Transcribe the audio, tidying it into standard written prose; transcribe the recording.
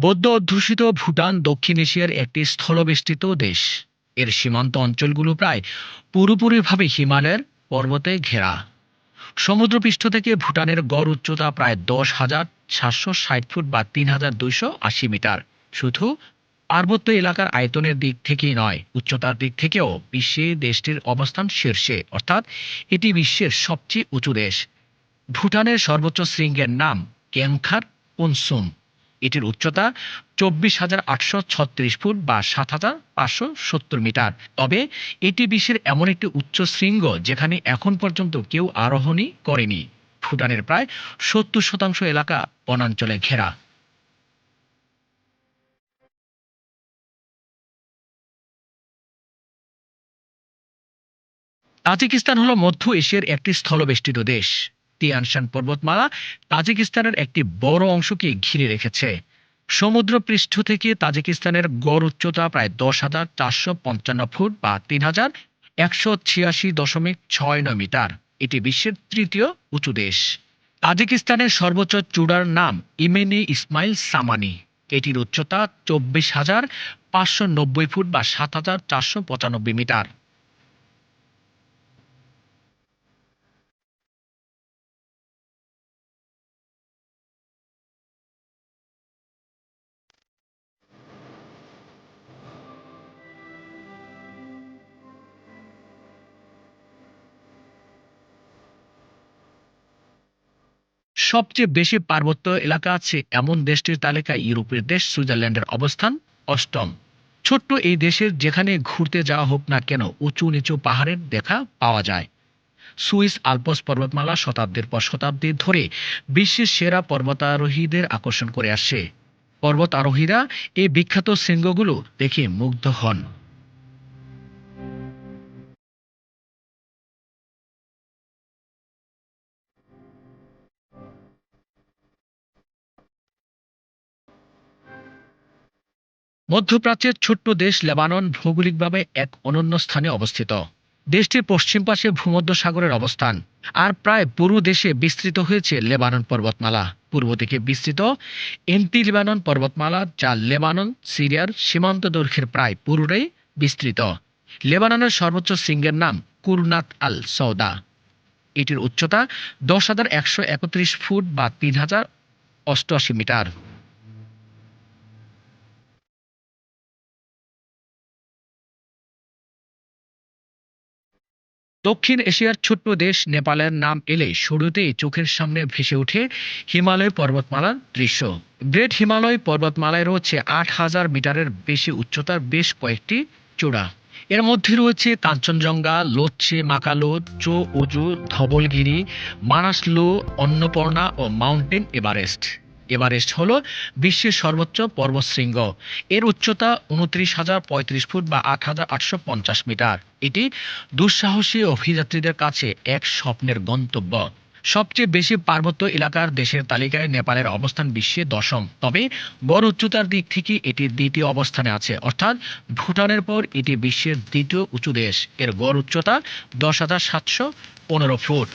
বৌদ্ধ অধ্যুষিত ভুটান দক্ষিণ এশিয়ার একটি স্থলবেষ্টিত দেশ। এর সীমান্ত অঞ্চলগুলো প্রায় পুরোপুরিভাবে হিমালয়ের পর্বতে ঘেরা। সমুদ্রপৃষ্ঠ থেকে ভুটানের গড় উচ্চতা প্রায় 10,760 ফুট বা 3,280 মিটার। শুধু পার্বত্য এলাকার আয়তনের দিক থেকেই নয়, উচ্চতার দিক থেকেও বিশ্বে দেশটির অবস্থান শীর্ষে, অর্থাৎ এটি বিশ্বের সবচেয়ে উঁচু দেশ। ভুটানের সর্বোচ্চ শৃঙ্গের নাম কেমখার পুনসুম। এটির উচ্চতা 24,836 ফুট বা 7,570 মিটার। তবে এটি বিশ্বের এমন একটি উচ্চ শৃঙ্গ যেখানে এখন পর্যন্ত কেউ আরোহণই করেনি। ভুটানের প্রায় 70% এলাকা বনাঞ্চলে ঘেরা। তাজিকিস্তান হলো মধ্য এশিয়ার একটি স্থলবেষ্টিত দেশ। তিয়ানশান পর্বতমালা তাজিকিস্তানের একটি বড় অংশকে ঘিরে রেখেছে। সমুদ্রপৃষ্ঠ থেকে তাজিকিস্তানের গড় উচ্চতা প্রায় 10,455 ফুট বা 3,186.69 মিটার। এটি বিশ্বের তৃতীয় উঁচু দেশ। তাজিকিস্তানের সর্বোচ্চ চূড়ার নাম ইমেনি ইসমাইল সামানি। এটির উচ্চতা 24,590 ফুট বা 7,495 মিটার। সবচেয়ে বেশি পার্বত্য এলাকা আছে এমন দেশটির তালিকায় ইউরোপের দেশ সুইজারল্যান্ডের অবস্থান অষ্টম। ছোট্ট এই দেশের যেখানে ঘুরতে যাওয়া হোক না কেন, উঁচু নিচু পাহাড়ের দেখা পাওয়া যায়। সুইস আল্পস পর্বতমালা শতাব্দীর পর শতাব্দী ধরে বিশ্বের সেরা পর্বতারোহীদের আকর্ষণ করে আসছে। পর্বত আরোহীরা এই বিখ্যাত শৃঙ্গগুলো দেখে মুগ্ধ হন। মধ্যপ্রাচ্যের ছোট্ট দেশ লেবানন ভৌগোলিকভাবে এক অনন্য স্থানে অবস্থিত। দেশটির পশ্চিম পাশে ভূমধ্যসাগরের অবস্থান, আর প্রায় পুরো দেশে বিস্তৃত হয়েছে লেবানন পর্বতমালা। পূর্ব দিকে বিস্তৃত এন্টি লেবানন পর্বতমালা, যা লেবানন সিরিয়ার সীমান্ত দৈর্ঘ্যের প্রায় পুরোটাই বিস্তৃত। লেবাননের সর্বোচ্চ শৃঙ্গের নাম কুরনাত আল সৌদা। এটির উচ্চতা 10,131 ফুট বা 3,088 মিটার। দক্ষিণ এশিয়ার ছোট্ট দেশ নেপালের নাম এলে শুরুতেই চোখের সামনে ভেসে ওঠে হিমালয় পর্বতমালার দৃশ্য। গ্রেট হিমালয় পর্বতমালায় রয়েছে 8,000 মিটারের বেশি উচ্চতার বেশ কয়েকটি চূড়া। এর মধ্যে রয়েছে কাঞ্চনজঙ্ঘা, লোচ্চে মাকালো, চো উজু, ধবলগিরি, মানাসলু, অন্নপূর্ণা ও মাউন্টেন এভারেস্ট। এভারেস্ট হল বিশ্বের সর্বোচ্চ পর্বতশৃঙ্গ। এর উচ্চতা 29,035 ফুট বা 8,850 মিটার। এটি দুঃসাহসী অভিযাত্রীদের কাছে এক স্বপ্নের গন্তব্য। সবচেয়ে বেশি পার্বত্য এলাকার দেশের তালিকায় নেপালের অবস্থান বিশ্বে দশম। তবে গড় উচ্চতার দিক থেকে এটি দ্বিতীয় অবস্থানে আছে, অর্থাৎ ভুটানের পর এটি বিশ্বের দ্বিতীয় উঁচু দেশ। এর গড় উচ্চতা 10,715 ফুট।